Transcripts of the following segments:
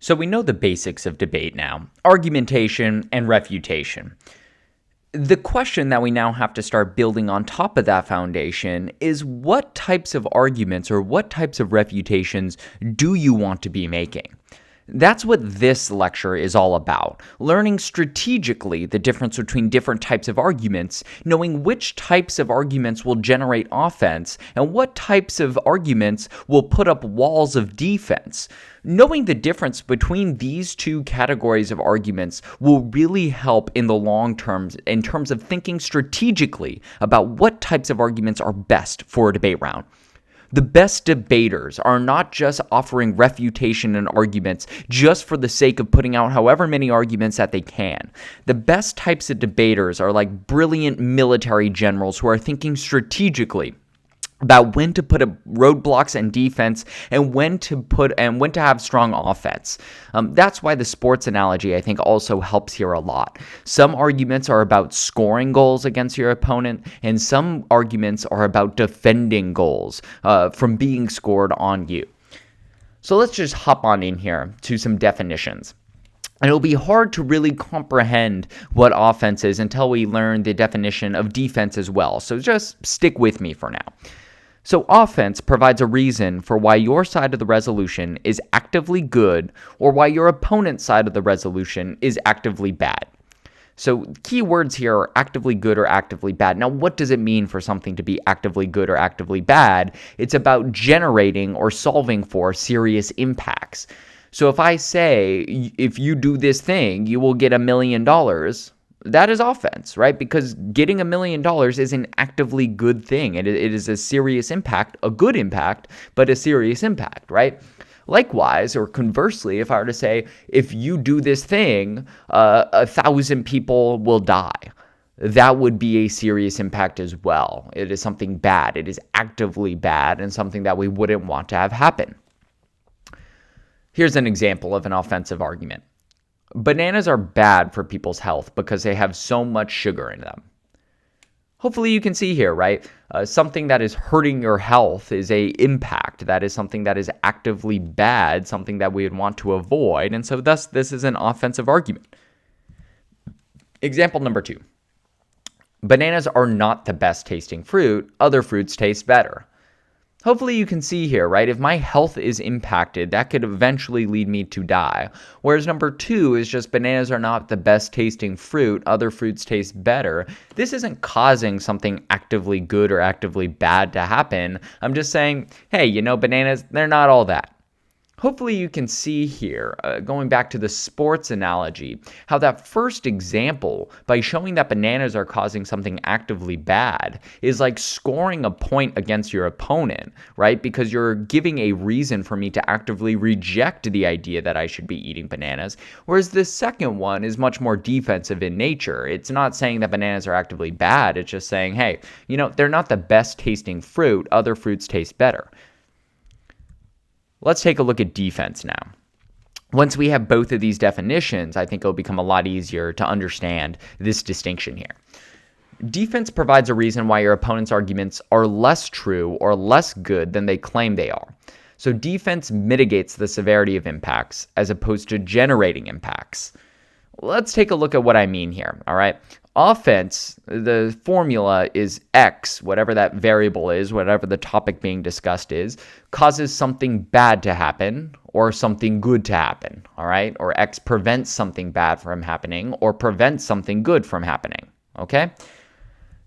So we know the basics of debate now: argumentation and refutation. The question that we now have to start building on top of that foundation is, what types of arguments or what types of refutations do you want to be making? That's what this lecture is all about: learning strategically the difference between different types of arguments, knowing which types of arguments will generate offense and what types of arguments will put up walls of defense. Knowing the difference between these two categories of arguments will really help in the long term in terms of thinking strategically about what types of arguments are best for a debate round. The best debaters are not just offering refutation and arguments just for the sake of putting out however many arguments that they can. The best types of debaters are like brilliant military generals who are thinking strategically about when to put up roadblocks and defense and when to have strong offense. That's why the sports analogy, I think, also helps here a lot. Some arguments are about scoring goals against your opponent, and some arguments are about defending goals from being scored on you. So let's just hop on in here to some definitions. And it'll be hard to really comprehend what offense is until we learn the definition of defense as well. So just stick with me for now. So offense provides a reason for why your side of the resolution is actively good or why your opponent's side of the resolution is actively bad. So key words here are actively good or actively bad. Now, what does it mean for something to be actively good or actively bad? It's about generating or solving for serious impacts. So if I say, if you do this thing, you will get $1 million, that is offense, right? Because getting $1 million is an actively good thing. It is a serious impact, a good impact, but a serious impact, right? Likewise, or conversely, if I were to say, if you do this thing, 1,000 people will die, that would be a serious impact as well. It is something bad. It is actively bad and something that we wouldn't want to have happen. Here's an example of an offensive argument. Bananas are bad for people's health because they have so much sugar in them. Hopefully you can see here, right? Something that is hurting your health is a impact. That is something that is actively bad, something that we would want to avoid. And so thus, this is an offensive argument. Example number 2. Bananas are not the best tasting fruit. Other fruits taste better. Hopefully you can see here, right? If my health is impacted, that could eventually lead me to die. Whereas number 2 is just bananas are not the best tasting fruit. Other fruits taste better. This isn't causing something actively good or actively bad to happen. I'm just saying, hey, bananas, they're not all that. Hopefully you can see here, going back to the sports analogy, how that first example, by showing that bananas are causing something actively bad, is like scoring a point against your opponent, right? Because you're giving a reason for me to actively reject the idea that I should be eating bananas. Whereas the second one is much more defensive in nature. It's not saying that bananas are actively bad. It's just saying, hey, they're not the best tasting fruit. Other fruits taste better. Let's take a look at defense now. Once we have both of these definitions, I think it'll become a lot easier to understand this distinction here. Defense provides a reason why your opponent's arguments are less true or less good than they claim they are. So defense mitigates the severity of impacts as opposed to generating impacts. Let's take a look at what I mean here, all right? Offense, the formula is X, whatever that variable is, whatever the topic being discussed is, causes something bad to happen or something good to happen, all right? Or X prevents something bad from happening or prevents something good from happening, okay?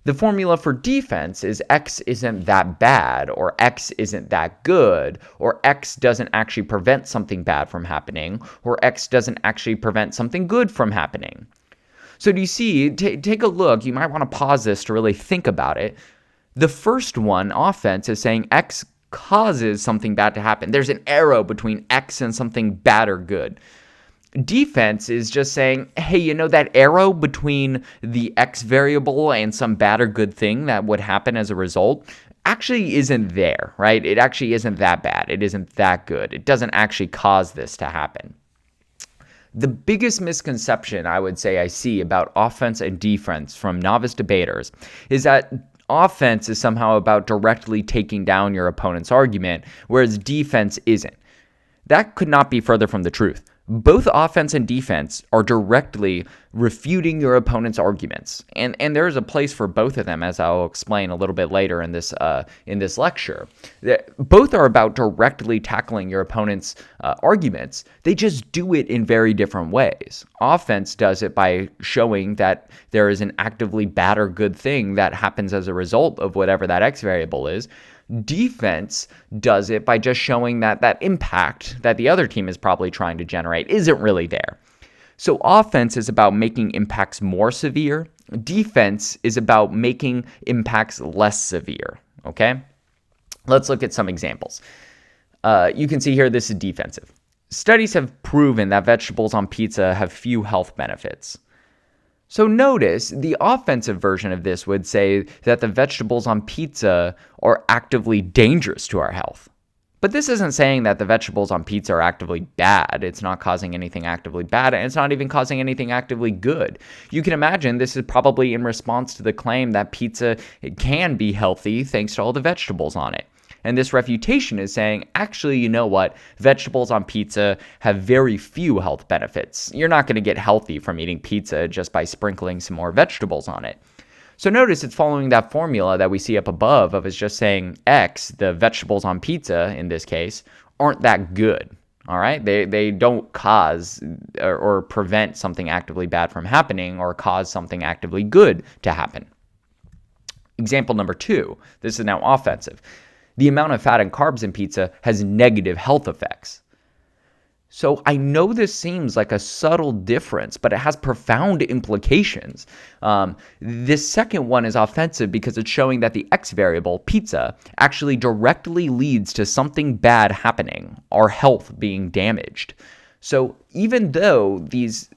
The formula for defense is X isn't that bad, or X isn't that good, or X doesn't actually prevent something bad from happening, or X doesn't actually prevent something good from happening. So do you see, take a look, you might want to pause this to really think about it. The first one, offense, is saying X causes something bad to happen. There's an arrow between X and something bad or good. Defense is just saying, hey, that arrow between the X variable and some bad or good thing that would happen as a result actually isn't there, right? It actually isn't that bad. It isn't that good. It doesn't actually cause this to happen. The biggest misconception I would say I see about offense and defense from novice debaters is that offense is somehow about directly taking down your opponent's argument, whereas defense isn't. That could not be further from the truth. Both offense and defense are directly refuting your opponent's arguments, and there is a place for both of them, as I'll explain a little bit later in this lecture. Both are about directly tackling your opponent's arguments. They just do it in very different ways. Offense does it by showing that there is an actively bad or good thing that happens as a result of whatever that X variable is. Defense does it by just showing that that impact that the other team is probably trying to generate isn't really there. So offense is about making impacts more severe. Defense is about making impacts less severe, okay? Let's look at some examples. You can see here this is defensive. Studies have proven that vegetables on pizza have few health benefits. So notice the offensive version of this would say that the vegetables on pizza are actively dangerous to our health. But this isn't saying that the vegetables on pizza are actively bad. It's not causing anything actively bad, and it's not even causing anything actively good. You can imagine this is probably in response to the claim that pizza can be healthy thanks to all the vegetables on it. And this refutation is saying, actually, you know what? Vegetables on pizza have very few health benefits. You're not going to get healthy from eating pizza just by sprinkling some more vegetables on it. So notice it's following that formula that we see up above of it's just saying X, the vegetables on pizza in this case, aren't that good. All right? They don't cause or prevent something actively bad from happening or cause something actively good to happen. Example number 2. This is now offensive. The amount of fat and carbs in pizza has negative health effects. So I know this seems like a subtle difference, but it has profound implications. This second one is offensive because it's showing that the X variable, pizza, actually directly leads to something bad happening, our health being damaged. So even though these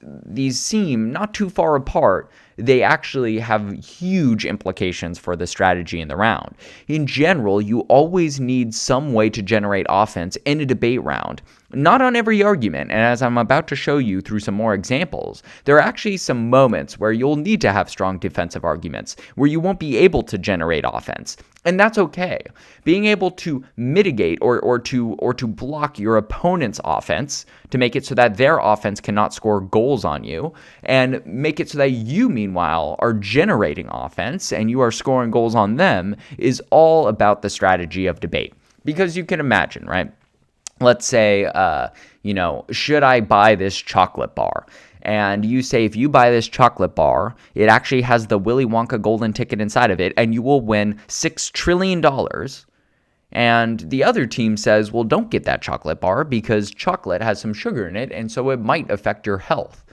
seem not too far apart, they actually have huge implications for the strategy in the round. In general, you always need some way to generate offense in a debate round. Not on every argument, and as I'm about to show you through some more examples, there are actually some moments where you'll need to have strong defensive arguments, where you won't be able to generate offense. And that's okay. Being able to mitigate or to block your opponent's offense to make it so that their offense cannot score goals on you, and make it so that you, meanwhile, are generating offense and you are scoring goals on them, is all about the strategy of debate. Because you can imagine, right? Let's say, should I buy this chocolate bar? And you say, if you buy this chocolate bar, it actually has the Willy Wonka golden ticket inside of it, and you will win $6 trillion. And the other team says, well, don't get that chocolate bar because chocolate has some sugar in it, and so it might affect your health.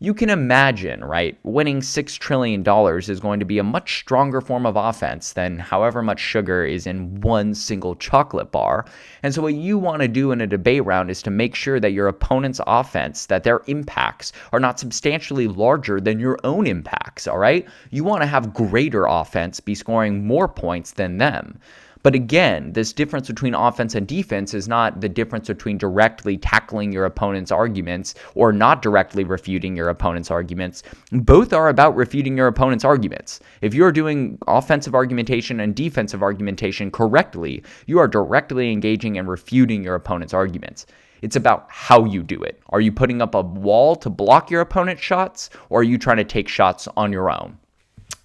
You can imagine, right, winning $6 trillion is going to be a much stronger form of offense than however much sugar is in one single chocolate bar. And so what you want to do in a debate round is to make sure that your opponent's offense, that their impacts are not substantially larger than your own impacts, all right? You want to have greater offense, be scoring more points than them. But again, this difference between offense and defense is not the difference between directly tackling your opponent's arguments or not directly refuting your opponent's arguments. Both are about refuting your opponent's arguments. If you're doing offensive argumentation and defensive argumentation correctly, you are directly engaging and refuting your opponent's arguments. It's about how you do it. Are you putting up a wall to block your opponent's shots, or are you trying to take shots on your own?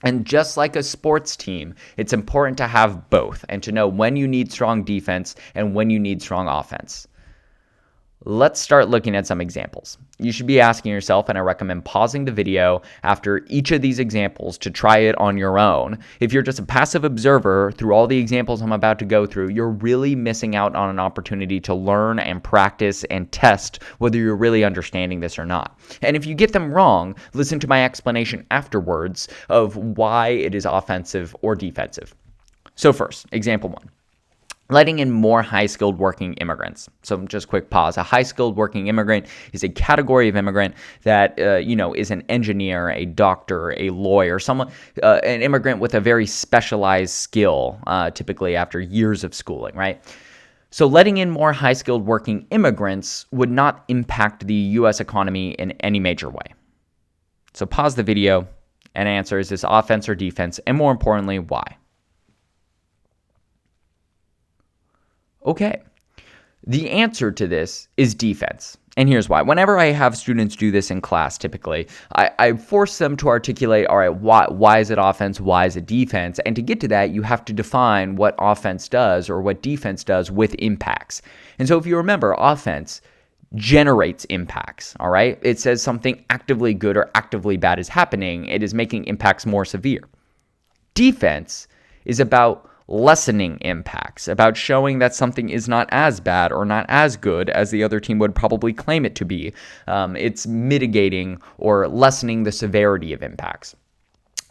And just like a sports team, it's important to have both and to know when you need strong defense and when you need strong offense. Let's start looking at some examples. You should be asking yourself, and I recommend pausing the video after each of these examples to try it on your own. If you're just a passive observer through all the examples I'm about to go through, you're really missing out on an opportunity to learn and practice and test whether you're really understanding this or not. And if you get them wrong, listen to my explanation afterwards of why it is offensive or defensive. So first, example 1. Letting in more high-skilled working immigrants. So just quick pause. A high-skilled working immigrant is a category of immigrant that, is an engineer, a doctor, a lawyer, someone, an immigrant with a very specialized skill, typically after years of schooling, right? So letting in more high-skilled working immigrants would not impact the U.S. economy in any major way. So pause the video and answer, is this offense or defense? And more importantly, why? Okay, The answer to this is defense. And here's why. Whenever I have students do this in class, typically, I force them to articulate, all right, why is it offense? Why is it defense? And to get to that, you have to define what offense does or what defense does with impacts. And so if you remember, offense generates impacts, all right? It says something actively good or actively bad is happening. It is making impacts more severe. Defense is about lessening impacts, about showing that something is not as bad or not as good as the other team would probably claim it to be. It's mitigating or lessening the severity of impacts.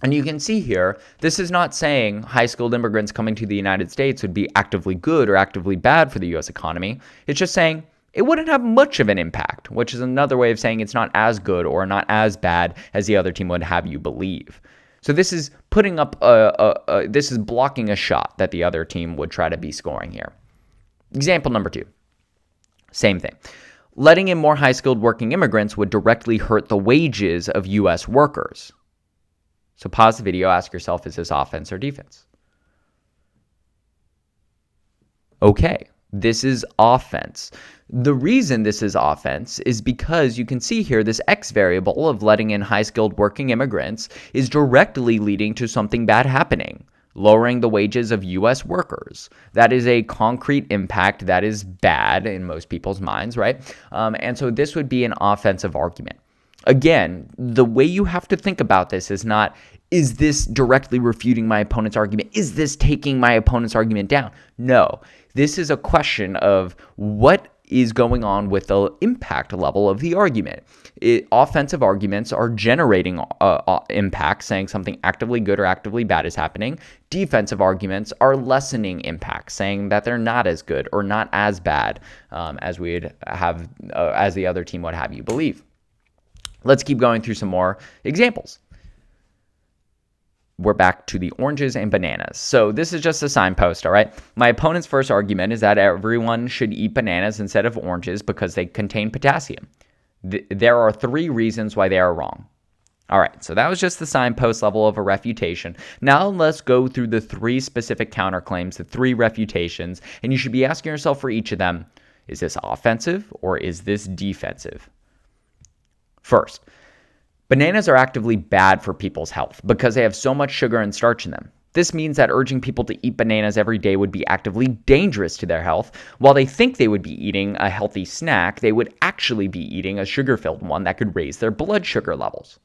And you can see here, this is not saying high-skilled immigrants coming to the United States would be actively good or actively bad for the U.S. economy. It's just saying it wouldn't have much of an impact, which is another way of saying it's not as good or not as bad as the other team would have you believe. So this is putting up this is blocking a shot that the other team would try to be scoring here. Example number 2. Same thing. Letting in more high-skilled working immigrants would directly hurt the wages of U.S. workers. So pause the video, ask yourself, is this offense or defense? Okay, this is offense. The reason this is offense is because you can see here this X variable of letting in high-skilled working immigrants is directly leading to something bad happening, lowering the wages of U.S. workers. That is a concrete impact that is bad in most people's minds, right? And so this would be an offensive argument. Again, the way you have to think about this is not, is this directly refuting my opponent's argument? Is this taking my opponent's argument down? No. This is a question of what is going on with the impact level of the argument. Offensive arguments are generating impacts, saying something actively good or actively bad is happening. Defensive arguments are lessening impacts, saying that they're not as good or not as bad as we'd have, as the other team would have you believe. Let's keep going through some more examples. We're back to the oranges and bananas. So this is just a signpost, all right? My opponent's first argument is that everyone should eat bananas instead of oranges because they contain potassium. There are 3 reasons why they are wrong. All right, so that was just the signpost level of a refutation. Now let's go through the 3 specific counterclaims, the 3 refutations, and you should be asking yourself for each of them, is this offensive or is this defensive? First, bananas are actively bad for people's health because they have so much sugar and starch in them. This means that urging people to eat bananas every day would be actively dangerous to their health. While they think they would be eating a healthy snack, they would actually be eating a sugar-filled one that could raise their blood sugar levels.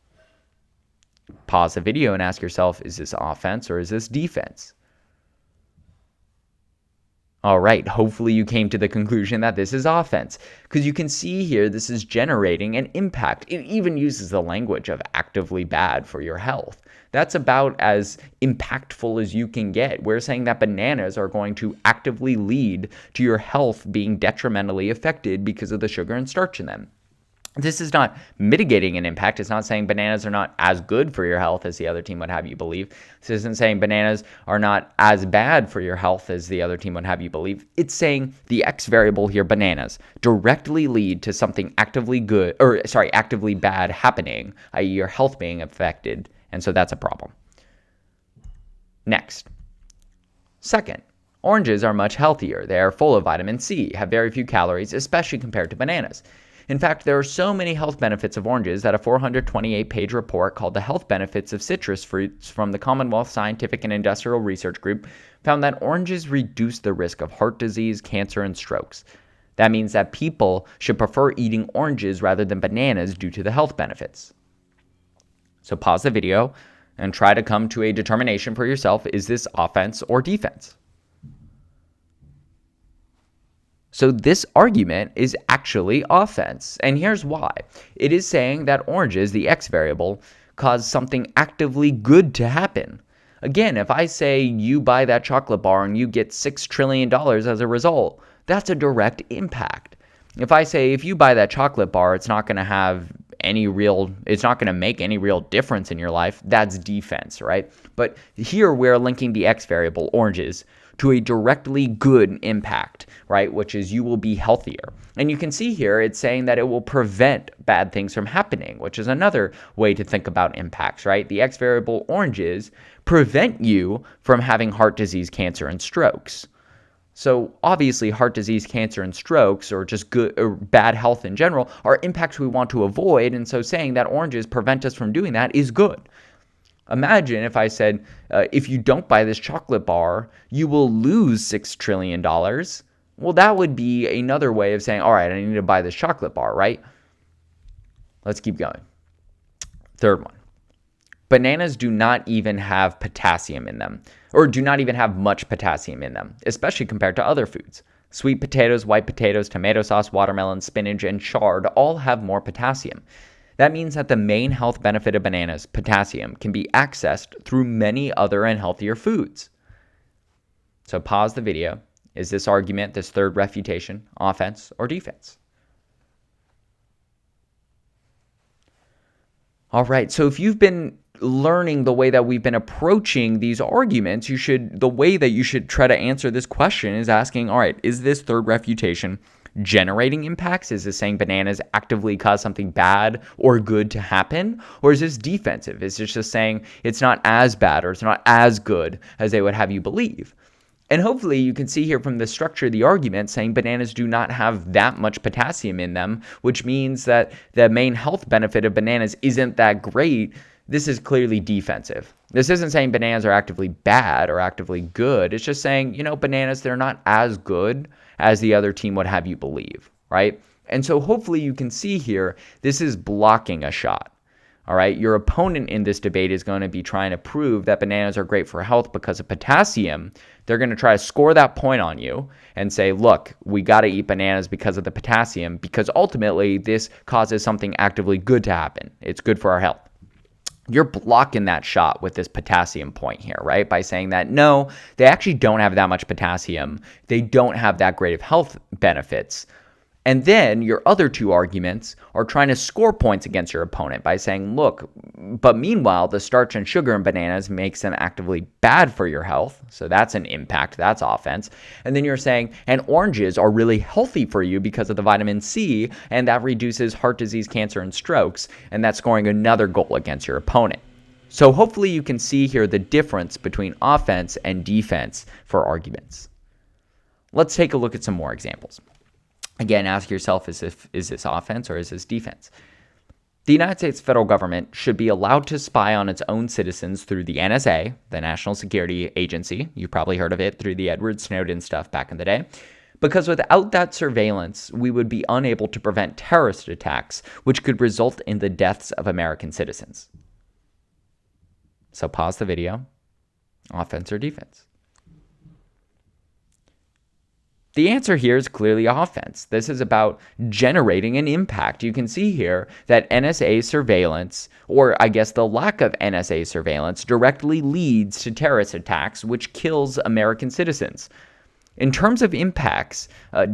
Pause the video and ask yourself, is this offense or is this defense? All right, hopefully you came to the conclusion that this is offense, because you can see here this is generating an impact. It even uses the language of actively bad for your health. That's about as impactful as you can get. We're saying that bananas are going to actively lead to your health being detrimentally affected because of the sugar and starch in them. This is not mitigating an impact. It's not saying bananas are not as good for your health as the other team would have you believe. This isn't saying bananas are not as bad for your health as the other team would have you believe. It's saying the X variable here, bananas, directly lead to something actively bad happening, i.e. your health being affected. And so that's a problem. Next. Second, oranges are much healthier. They are full of vitamin C, have very few calories, especially compared to bananas. In fact, there are so many health benefits of oranges that a 428-page report called The Health Benefits of Citrus Fruits from the Commonwealth Scientific and Industrial Research Group found that oranges reduce the risk of heart disease, cancer, and strokes. That means that people should prefer eating oranges rather than bananas due to the health benefits. So pause the video and try to come to a determination for yourself. Is this offense or defense? So this argument is actually offense, and here's why. It is saying that oranges, the X variable, cause something actively good to happen. Again, if I say you buy that chocolate bar and you get $6 trillion as a result, that's a direct impact. If I say if you buy that chocolate bar, it's not going to make any real difference in your life, that's defense, right? But here we're linking the X variable, oranges, to a directly good impact, right? Which is you will be healthier. And you can see here it's saying that it will prevent bad things from happening, which is another way to think about impacts, right? The X variable, oranges, prevent you from having heart disease, cancer, and strokes. So obviously heart disease, cancer, and strokes, or just good or bad health in general, are impacts we want to avoid. And so saying that oranges prevent us from doing that is good. Imagine if I said, if you don't buy this chocolate bar, you will lose $6 trillion. Well, that would be another way of saying, all right, I need to buy this chocolate bar, right? Let's keep going. Third one. Bananas do not even have potassium in them, or do not even have much potassium in them, especially compared to other foods. Sweet potatoes, white potatoes, tomato sauce, watermelon, spinach, and chard all have more potassium. That means that the main health benefit of bananas, potassium, can be accessed through many other and healthier foods. So pause the video. Is this argument, this third refutation, offense or defense? All right, so if you've been learning the way that we've been approaching these arguments, the way that you should try to answer this question is asking, all right, is this third refutation generating impacts? Is this saying bananas actively cause something bad or good to happen? Or is this defensive? Is this just saying it's not as bad or it's not as good as they would have you believe? And hopefully you can see here from the structure of the argument saying bananas do not have that much potassium in them, which means that the main health benefit of bananas isn't that great. This is clearly defensive. This isn't saying bananas are actively bad or actively good. It's just saying, bananas, they're not as good as the other team would have you believe, right? And so hopefully you can see here, this is blocking a shot. All right, your opponent in this debate is going to be trying to prove that bananas are great for health because of potassium. They're going to try to score that point on you and say, look, we got to eat bananas because of the potassium, because ultimately this causes something actively good to happen. It's good for our health. You're blocking that shot with this potassium point here, right? By saying that, no, they actually don't have that much potassium. They don't have that great of health benefits. And then your other two arguments are trying to score points against your opponent by saying, look, but meanwhile, the starch and sugar in bananas makes them actively bad for your health. So that's an impact. That's offense. And then you're saying, and oranges are really healthy for you because of the vitamin C, and that reduces heart disease, cancer, and strokes. And that's scoring another goal against your opponent. So hopefully you can see here the difference between offense and defense for arguments. Let's take a look at some more examples. Again, ask yourself, is this offense or is this defense? The United States federal government should be allowed to spy on its own citizens through the NSA, the National Security Agency. You probably heard of it through the Edward Snowden stuff back in the day. Because without that surveillance, we would be unable to prevent terrorist attacks, which could result in the deaths of American citizens. So pause the video. Offense or defense? The answer here is clearly offense. This is about generating an impact. You can see here that NSA surveillance, or I guess the lack of NSA surveillance, directly leads to terrorist attacks, which kills American citizens. In terms of impacts,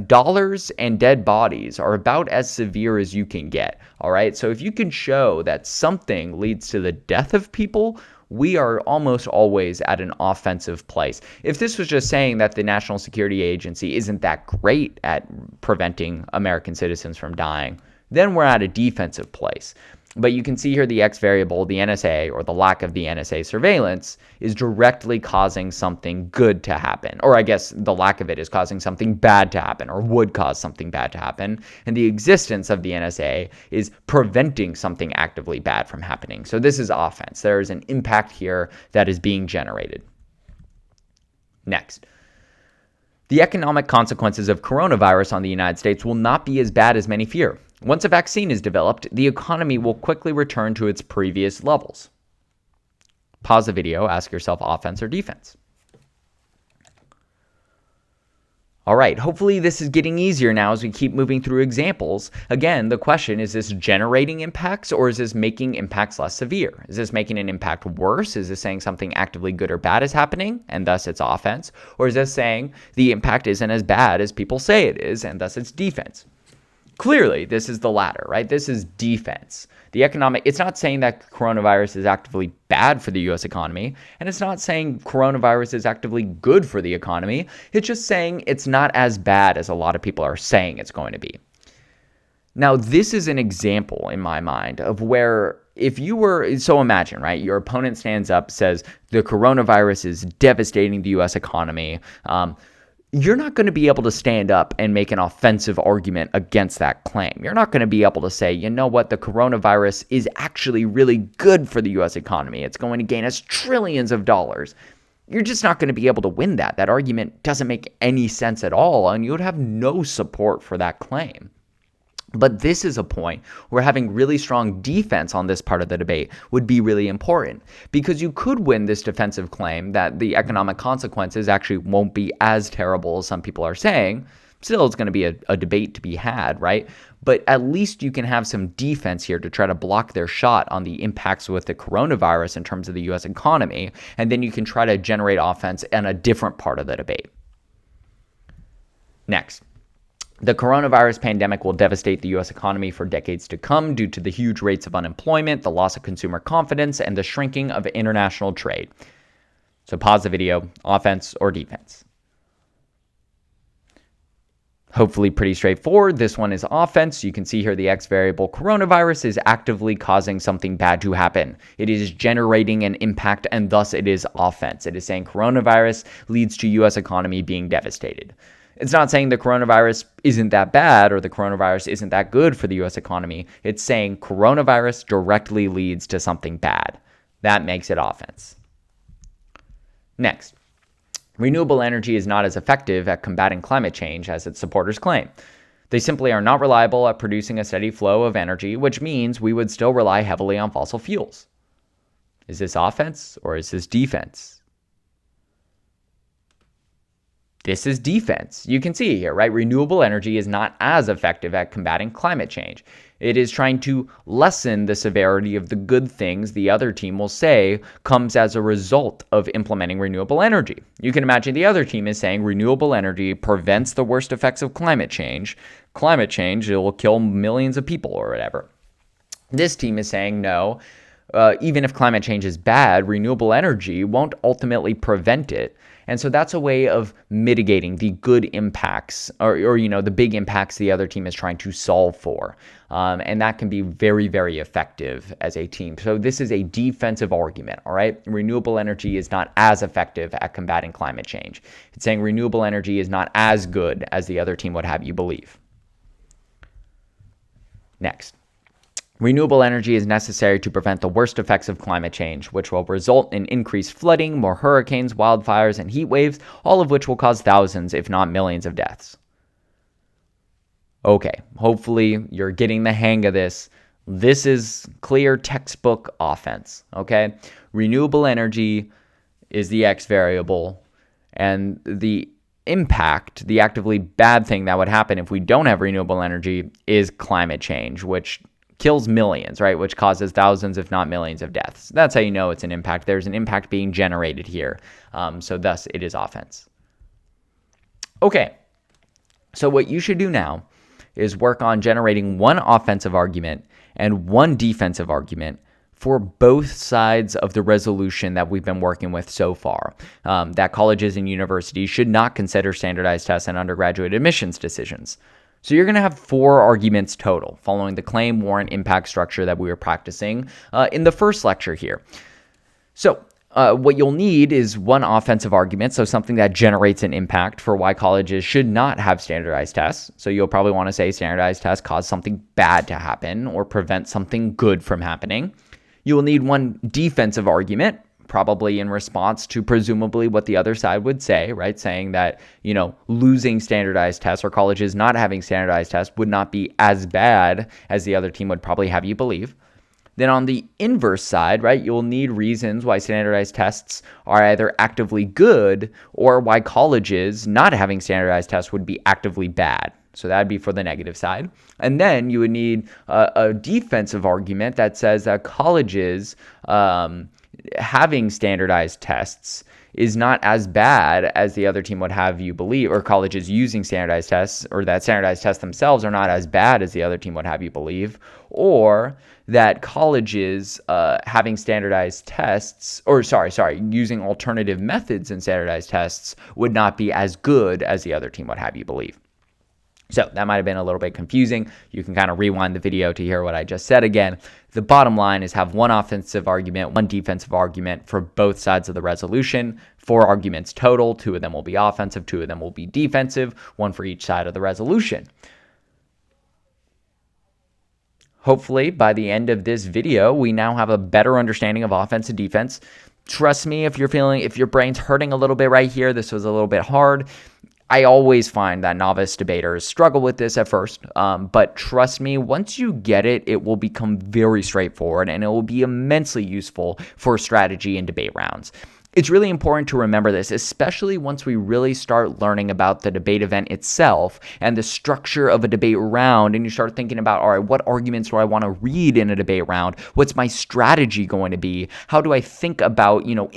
dollars and dead bodies are about as severe as you can get. All right. So if you can show that something leads to the death of people, we are almost always at an offensive place. If this was just saying that the National Security Agency isn't that great at preventing American citizens from dying, then we're at a defensive place. But you can see here the X variable, the NSA, or the lack of the NSA surveillance, is directly causing something good to happen. Or I guess the lack of it is causing something bad to happen, or would cause something bad to happen. And the existence of the NSA is preventing something actively bad from happening. So this is offense. There is an impact here that is being generated. Next. The economic consequences of coronavirus on the United States will not be as bad as many fear. Once a vaccine is developed, the economy will quickly return to its previous levels. Pause the video, ask yourself offense or defense. All right, hopefully this is getting easier now as we keep moving through examples. Again, the question is this generating impacts or is this making impacts less severe? Is this making an impact worse? Is this saying something actively good or bad is happening and thus it's offense? Or is this saying the impact isn't as bad as people say it is and thus it's defense? Clearly, this is the latter, right? This is defense. It's not saying that coronavirus is actively bad for the U.S. economy, and it's not saying coronavirus is actively good for the economy. It's just saying it's not as bad as a lot of people are saying it's going to be. Now, this is an example in my mind of where so imagine, right? Your opponent stands up, says the coronavirus is devastating the U.S. economy. you're not going to be able to stand up and make an offensive argument against that claim. You're not going to be able to say, you know what, the coronavirus is actually really good for the US economy. It's going to gain us trillions of dollars. You're just not going to be able to win that. That argument doesn't make any sense at all, and you would have no support for that claim. But this is a point where having really strong defense on this part of the debate would be really important, because you could win this defensive claim that the economic consequences actually won't be as terrible as some people are saying. Still, it's going to be a debate to be had, right? But at least you can have some defense here to try to block their shot on the impacts with the coronavirus in terms of the US economy, and then you can try to generate offense in a different part of the debate. Next. The coronavirus pandemic will devastate the U.S. economy for decades to come due to the huge rates of unemployment, the loss of consumer confidence, and the shrinking of international trade. So pause the video, offense or defense. Hopefully pretty straightforward. This one is offense. You can see here the X variable coronavirus is actively causing something bad to happen. It is generating an impact, and thus it is offense. It is saying coronavirus leads to U.S. economy being devastated. It's not saying the coronavirus isn't that bad or the coronavirus isn't that good for the U.S. economy. It's saying coronavirus directly leads to something bad. That makes it offense. Next, renewable energy is not as effective at combating climate change as its supporters claim. They simply are not reliable at producing a steady flow of energy, which means we would still rely heavily on fossil fuels. Is this offense or is this defense? This is defense. You can see here, right? Renewable energy is not as effective at combating climate change. It is trying to lessen the severity of the good things the other team will say comes as a result of implementing renewable energy. You can imagine the other team is saying renewable energy prevents the worst effects of climate change. Climate change, it will kill millions of people or whatever. This team is saying no. Even if climate change is bad, renewable energy won't ultimately prevent it. And so that's a way of mitigating the good impacts or the big impacts the other team is trying to solve for. And that can be very, very effective as a team. So this is a defensive argument, all right? Renewable energy is not as effective at combating climate change. It's saying renewable energy is not as good as the other team would have you believe. Next. Renewable energy is necessary to prevent the worst effects of climate change, which will result in increased flooding, more hurricanes, wildfires, and heat waves, all of which will cause thousands, if not millions, of deaths. Okay, hopefully you're getting the hang of this. This is clear textbook offense, okay? Renewable energy is the X variable, and the impact, the actively bad thing that would happen if we don't have renewable energy is climate change, which kills millions, right? Which causes thousands, if not millions, of deaths. That's how you know it's an impact. There's an impact being generated here. So thus, it is offense. Okay. So what you should do now is work on generating one offensive argument and one defensive argument for both sides of the resolution that we've been working with so far, that colleges and universities should not consider standardized tests and undergraduate admissions decisions. So you're going to have 4 arguments total, following the claim, warrant, impact structure that we were practicing in the first lecture here. So what you'll need is one offensive argument, so something that generates an impact for why colleges should not have standardized tests. So you'll probably want to say standardized tests cause something bad to happen or prevent something good from happening. You will need one defensive argument, probably in response to presumably what the other side would say, right? Saying that, losing standardized tests or colleges not having standardized tests would not be as bad as the other team would probably have you believe. Then on the inverse side, right, you'll need reasons why standardized tests are either actively good or why colleges not having standardized tests would be actively bad. So that'd be for the negative side. And then you would need a defensive argument that says that colleges having standardized tests is not as bad as the other team would have you believe, or colleges using standardized tests, or that standardized tests themselves are not as bad as the other team would have you believe, or that colleges having standardized tests, using alternative methods in standardized tests would not be as good as the other team would have you believe. So that might have been a little bit confusing. You can kind of rewind the video to hear what I just said again. The bottom line is have one offensive argument, one defensive argument for both sides of the resolution. 4 arguments total. 2 of them will be offensive, 2 of them will be defensive, 1 for each side of the resolution. Hopefully, by the end of this video, we now have a better understanding of offense and defense. Trust me, if your brain's hurting a little bit right here, this was a little bit hard. I always find that novice debaters struggle with this at first, but trust me, once you get it, it will become very straightforward and it will be immensely useful for strategy and debate rounds. It's really important to remember this, especially once we really start learning about the debate event itself and the structure of a debate round, and you start thinking about, all right, what arguments do I want to read in a debate round? What's my strategy going to be? How do I think about, implementing